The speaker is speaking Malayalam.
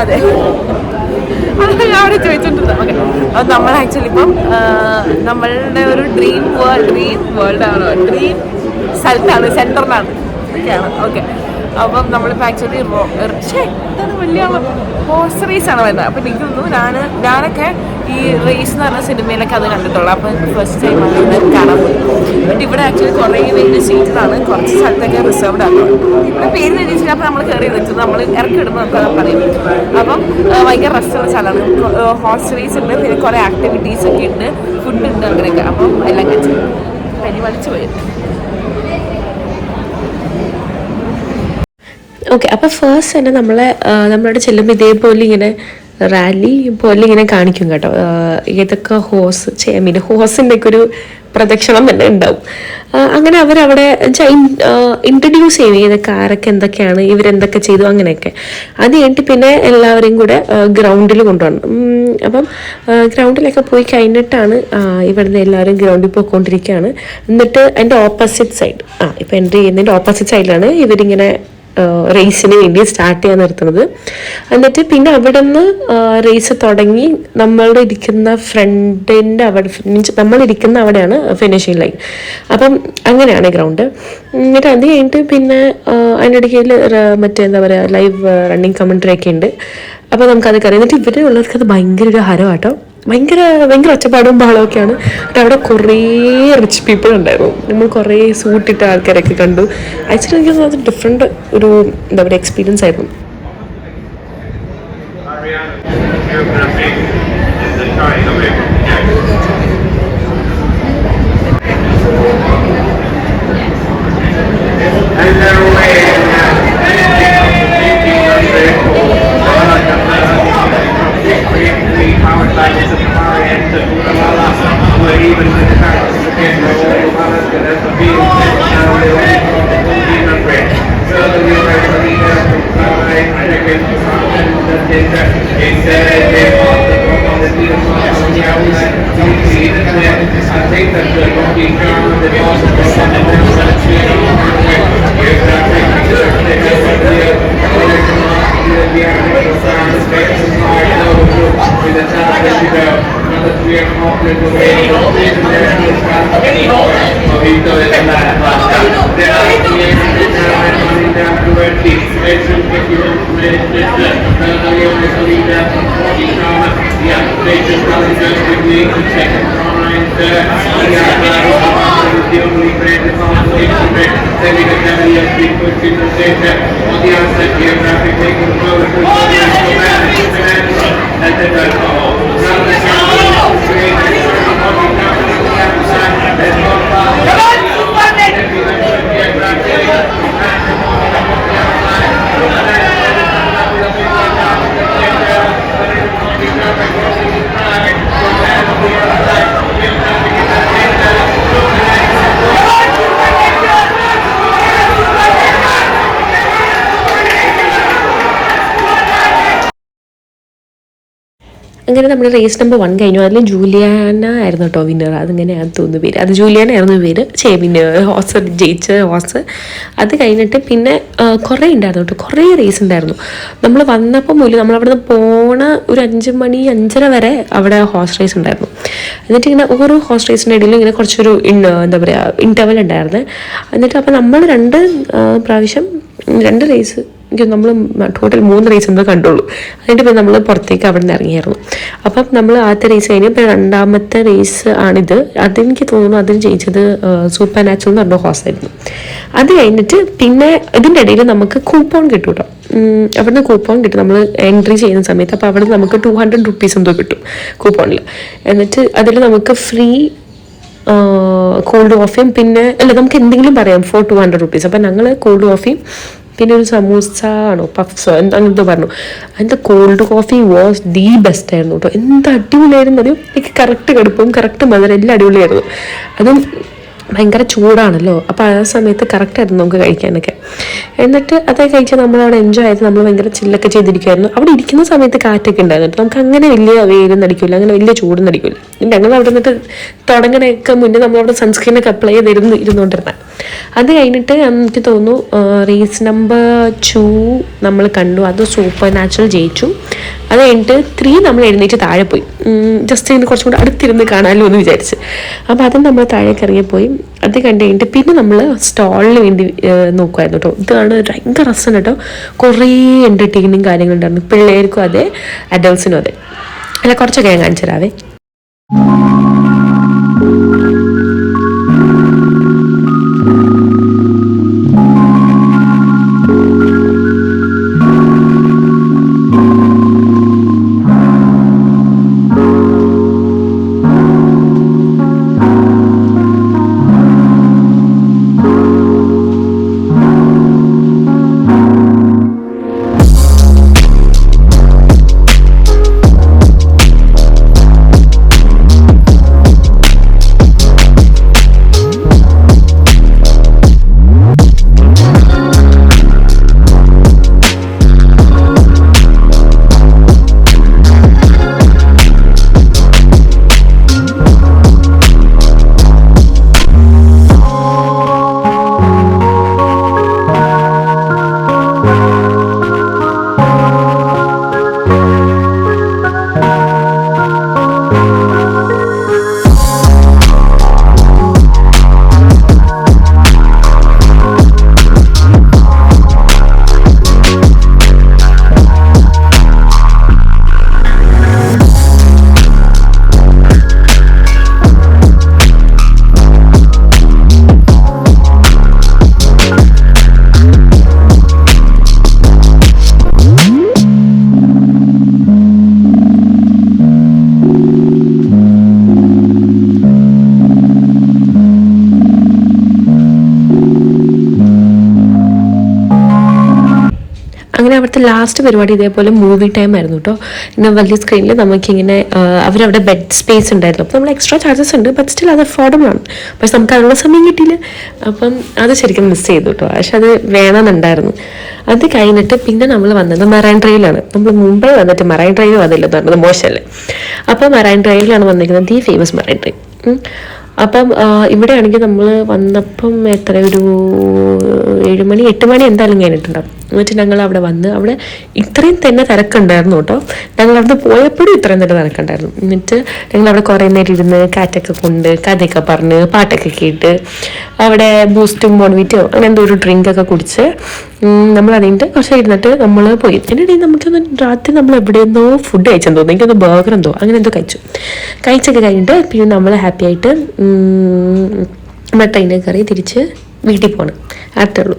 അതെ, അതാണ് ഞാൻ അവിടെ ചോദിച്ചോണ്ടിരുന്നത്. ഓക്കെ, അപ്പം നമ്മൾ ആക്ച്വലി ഇപ്പം നമ്മളുടെ ഒരു ഡ്രീം വേൾഡ് ആണോ, ഡ്രീം സ്ഥലത്താണ്, സെൻറ്ററിലാണ് ഒക്കെയാണ്. ഓക്കെ, അപ്പം നമ്മളിപ്പോൾ ആക്ച്വലി എന്താണ് വലിയ ഹോഴ്സ് റേസ് ആണ് വരുന്നത്. അപ്പം എനിക്ക് തോന്നുന്നു ഞാനൊക്കെ ഈ റേസ് എന്ന് പറഞ്ഞ സിനിമയിലൊക്കെ അത് കണ്ടിട്ടുള്ളൂ. അപ്പം ഫസ്റ്റ് ടൈം ആണ് കാണാൻ പോയി. എന്നിട്ട് ഇവിടെ ആക്ച്വലി കുറേ വലിയ സീറ്റിലാണ്, കുറച്ച് സ്ഥലത്തൊക്കെ റിസർവ്ഡ് ആണ്. ഇവിടെ പേര് എഴുതിച്ചിട്ട് അപ്പം നമ്മൾ കയറി വെച്ചത് നമ്മൾ ഇറക്കി വിടുമ്പോൾ നമുക്ക് പറയും. അപ്പം ഭയങ്കര റെസ്റ്റുള്ള സ്ഥലമാണ്, ഹോഴ്സ് റേസ് ഉണ്ട്, പിന്നെ കുറേ ആക്ടിവിറ്റീസ് ഒക്കെ ഉണ്ട്, ഫുഡ് ഉണ്ട്, അങ്ങനെയൊക്കെ. അപ്പം എല്ലാം കഴിച്ചു പനി വലിച്ചു പോയി. ഓക്കെ, അപ്പോൾ ഫസ്റ്റ് തന്നെ നമ്മളവിടെ ചെല്ലുമ്പോൾ ഇതേപോലെ ഇങ്ങനെ റാലി പോലെ ഇങ്ങനെ കാണിക്കും കേട്ടോ. ഏതൊക്കെ ഹോസിൻ്റെ ഒക്കെ ഒരു പ്രദക്ഷിണം തന്നെ ഉണ്ടാവും. അങ്ങനെ അവരവിടെ ഇൻട്രൊഡ്യൂസ് ചെയ്യും ഏതൊക്കെ ആരൊക്കെ എന്തൊക്കെയാണ്, ഇവരെന്തൊക്കെ ചെയ്തു, അങ്ങനെയൊക്കെ. അത് കഴിഞ്ഞിട്ട് പിന്നെ എല്ലാവരെയും കൂടെ ഗ്രൗണ്ടിൽ കൊണ്ടുപോകണം. അപ്പം ഗ്രൗണ്ടിലൊക്കെ പോയി കഴിഞ്ഞിട്ടാണ് ഇവിടുന്ന് എല്ലാവരും ഗ്രൗണ്ടിൽ പോയിക്കൊണ്ടിരിക്കുകയാണ്. എന്നിട്ട് അതിൻ്റെ ഓപ്പോസിറ്റ് സൈഡ്, ഇപ്പം എൻട്രി ചെയ്യുന്നതിൻ്റെ ഓപ്പോസിറ്റ് സൈഡിലാണ് ഇവരിങ്ങനെ റേസിന് വേണ്ടി സ്റ്റാർട്ട് ചെയ്യാൻ നിർത്തുന്നത്. എന്നിട്ട് പിന്നെ അവിടെ നിന്ന് റേസ് തുടങ്ങി നമ്മളുടെ ഇരിക്കുന്ന ഫ്രണ്ടിൻ്റെ അവിടെ, മീൻസ് നമ്മളിരിക്കുന്ന അവിടെയാണ് ഫിനിഷിംഗ് ലൈൻ. അപ്പം അങ്ങനെയാണ് ഗ്രൗണ്ട്. എന്നിട്ട് അത് കഴിഞ്ഞിട്ട് പിന്നെ അതിനിടയ്ക്ക് എന്താ പറയുക, ലൈവ് റണ്ണിങ് കമൻട്രി ഒക്കെ ഉണ്ട്. അപ്പോൾ നമുക്കത് കറിയാം. എന്നിട്ട് ഇവിടെ ഉള്ളവർക്ക് അത് ഭയങ്കര ഒരു ഹരമാട്ടോ, ഭയങ്കര ഒച്ചപ്പാടും ബഹളമൊക്കെയാണ്. അവിടെ കുറേ റിച്ച് പീപ്പിൾ ഉണ്ടായിരുന്നു. നമ്മൾ കുറേ സൂട്ടിട്ട ആൾക്കാരൊക്കെ കണ്ടു. ആക്ച്വലി എനിക്ക് അത് ഡിഫറെൻറ്റ് ഒരു എന്താ പറയുക എക്സ്പീരിയൻസ് ആയിരുന്നു. അങ്ങനെ നമ്മുടെ റേസ് നമ്പർ 1 കഴിഞ്ഞു. അതിൽ ജൂലിയാന ആയിരുന്നു കേട്ടോ വിന്നർ. അതിങ്ങനെയാണ് തോന്നുന്നു പേര്. അത് ജൂലിയാന ആയിരുന്നു പേര്. പിന്നെ ഹോസ് ജയിച്ച ഹോസ്. അത് കഴിഞ്ഞിട്ട് പിന്നെ കുറേ ഉണ്ടായിരുന്നു കേട്ടോ, കുറേ റേസ് ഉണ്ടായിരുന്നു. നമ്മൾ വന്നപ്പോൾ മുതൽ നമ്മളവിടുന്ന് പോണ ഒരു 5 മണി 5:30 വരെ അവിടെ ഹോഴ്സ് റേസ് ഉണ്ടായിരുന്നു. എന്നിട്ട് ഇങ്ങനെ ഓരോ ഹോഴ്സ് റേസിൻ്റെ ഇടയിലും ഇങ്ങനെ കുറച്ചൊരു എന്താ പറയുക ഇൻ്റർവൽ ഉണ്ടായിരുന്നു. എന്നിട്ട് അപ്പോൾ നമ്മൾ 2 റേസ് നമ്മൾ ടോട്ടൽ 3 റേസ് എന്തോ കണ്ടുള്ളൂ. അതിൻ്റെ പിന്നെ നമ്മൾ പുറത്തേക്ക് അവിടെ നിന്ന് ഇറങ്ങിയായിരുന്നു. അപ്പം നമ്മൾ ആദ്യത്തെ റേസ് കഴിഞ്ഞ് ഇപ്പോൾ 2ാമത്തെ റേസ് ആണിത്. അതെനിക്ക് തോന്നുന്നു അതിന് ജയിച്ചത് സൂപ്പർ നാച്ചുറൽ എന്ന് പറഞ്ഞ ഹോസായിരുന്നു. അത് കഴിഞ്ഞിട്ട് പിന്നെ ഇതിൻ്റെ ഇടയിൽ നമുക്ക് കൂപ്പോൺ കിട്ടും കേട്ടോ. അവിടുന്ന് കൂപ്പോൺ കിട്ടും നമ്മൾ എൻട്രി ചെയ്യുന്ന സമയത്ത്. അപ്പോൾ അവിടെ നമുക്ക് 200 rupees എന്തോ കിട്ടും കൂപ്പോണിൽ. എന്നിട്ട് അതിൽ നമുക്ക് ഫ്രീ കോൾഡ് കോഫിയും പിന്നെ നമുക്ക് എന്തെങ്കിലും പറയാം ഫോർ 200 rupees. അപ്പം ഞങ്ങൾ കോൾഡ് കോഫിയും പിന്നെ ഒരു സമൂസ ആണോ പഫ്സോ അങ്ങനത്തെ പറഞ്ഞു. അതിൻ്റെ cold coffee was the best ആയിരുന്നു കേട്ടോ. എന്ത് അടിപൊളിയായിരുന്നു. അത് എനിക്ക് കറക്റ്റ് കടുപ്പവും കറക്റ്റ് മധുരം എല്ലാം അടിപൊളിയായിരുന്നു. അതും ഭയങ്കര ചൂടാണല്ലോ, അപ്പോൾ ആ സമയത്ത് കറക്റ്റായിരുന്നു നമുക്ക് കഴിക്കാനൊക്കെ. എന്നിട്ട് അതൊക്കെ കഴിച്ചാൽ നമ്മളവിടെ എൻജോയ് ആയത്, നമ്മൾ ഭയങ്കര ചില്ലൊക്കെ ചെയ്തിരിക്കുമായിരുന്നു. അവിടെ ഇരിക്കുന്ന സമയത്ത് കാറ്റൊക്കെ ഉണ്ടായിരുന്നു. നമുക്ക് അങ്ങനെ വലിയ വെയിലൊന്നും അടിക്കില്ല, അങ്ങനെ വലിയ ചൂടൊന്നും അടിക്കില്ല. ഞങ്ങൾ അവിടെ നിന്നിട്ട് തുടങ്ങണയൊക്കെ മുന്നേ നമ്മളവിടെ സൺസ്ക്രീനൊക്കെ അപ്ലൈ ഇരുന്നുകൊണ്ടിരുന്നത്. അത് കഴിഞ്ഞിട്ട് എനിക്ക് തോന്നുന്നു റേസ് നമ്പർ 2 നമ്മൾ കണ്ടു, അത് സൂപ്പർ നാച്ചുറൽ ജയിച്ചു. അത് കഴിഞ്ഞിട്ട് 3 നമ്മൾ എഴുന്നേറ്റ് താഴെ പോയി, ജസ്റ്റ് ഇങ്ങനെ കുറച്ചും കൂടെ അടുത്തിരുന്ന് കാണാമല്ലോ എന്ന് വിചാരിച്ച്. അപ്പോൾ അതും നമ്മൾ താഴേക്ക് ഇറങ്ങിപ്പോയി. അത് കണ്ടു കഴിഞ്ഞിട്ട് പിന്നെ നമ്മൾ സ്റ്റാളിന് വേണ്ടി നോക്കുമായിരുന്നു കേട്ടോ. ഇതാണ് ഭയങ്കര രസം കേട്ടോ, കുറേ എൻ്റർടൈനിങ് കാര്യങ്ങളുണ്ടായിരുന്നു, പിള്ളേർക്കും അതെ അഡൾട്ട്സിനും അതെ. അല്ല കുറച്ചൊക്കെ ഞാൻ കാണിച്ചു തരാവേ. അങ്ങനെ അവിടുത്തെ ലാസ്റ്റ് പരിപാടി ഇതേപോലെ മൂവി ടൈം ആയിരുന്നു കേട്ടോ. ഇങ്ങനെ വലിയ സ്ക്രീനിൽ നമുക്കിങ്ങനെ അവരവിടെ ബെഡ് സ്പേസ് ഉണ്ടായിരുന്നു. അപ്പോൾ നമ്മൾ എക്സ്ട്രാ ചാർജസ് ഉണ്ട്, ബട്ട് സ്റ്റിൽ അത് അഫോർഡബിൾ ആണ്. പക്ഷെ നമുക്ക് അതിനുള്ള സമയം കിട്ടിയില്ല. അപ്പം അത് ശരിക്കും മിസ് ചെയ്തു കേട്ടോ. പക്ഷെ അത് വേണമെന്നുണ്ടായിരുന്നു. അത് കഴിഞ്ഞിട്ട് പിന്നെ നമ്മൾ വന്നത് മറൈൻ ഡ്രൈവിലാണ്. നമ്മൾ മുംബൈ വന്നിട്ട് മറൈൻ ഡ്രൈവ് വന്നില്ലെന്ന് പറഞ്ഞത് മോശമല്ലേ. അപ്പോൾ മറൈൻ ഡ്രൈവിലാണ് വന്നിരിക്കുന്നത്, ദി ഫേമസ് മറൈൻ ഡ്രൈവ്. അപ്പം ഇവിടെ ആണെങ്കിൽ നമ്മൾ വന്നപ്പം എത്ര ഒരു 7 മണി 8 മണി എന്തായാലും കഴിഞ്ഞിട്ടുണ്ടാവും. എന്നിട്ട് ഞങ്ങൾ അവിടെ വന്ന് അവിടെ ഇത്രയും തന്നെ തിരക്കുണ്ടായിരുന്നു കേട്ടോ. ഞങ്ങൾ അവിടെ പോയപ്പോഴും ഇത്രയും തന്നെ തിരക്കുണ്ടായിരുന്നു. എന്നിട്ട് ഞങ്ങൾ അവിടെ കുറേ നേരം ഇരുന്ന് കാറ്റൊക്കെ കൊണ്ട് കഥയൊക്കെ പറഞ്ഞ് പാട്ടൊക്കെ കേട്ട് അവിടെ ബൂസ്റ്റും ബോൺവിറ്റോ അങ്ങനെ എന്തോ ഒരു ഡ്രിങ്കൊക്കെ കുടിച്ച് നമ്മൾ അതിൻ്റെ കുറച്ച് ഇരുന്നിട്ട് നമ്മൾ പോയി. എന്നിട്ട് നമുക്കൊന്ന് രാത്രി നമ്മൾ എവിടെയെന്നോ ഫുഡ് കഴിച്ചെന്ന് തോന്നുന്നു, എനിക്കൊന്ന് ബർഗർ എന്തോ അങ്ങനെ എന്തോ കഴിച്ചൊക്കെ കഴിഞ്ഞിട്ട് പിന്നെ നമ്മൾ ഹാപ്പി ആയിട്ട് നമ്മുടെ ട്രെയിനിൽ കയറി തിരിച്ച് വീട്ടിൽ പോകണം. അത്രേ ഉള്ളൂ.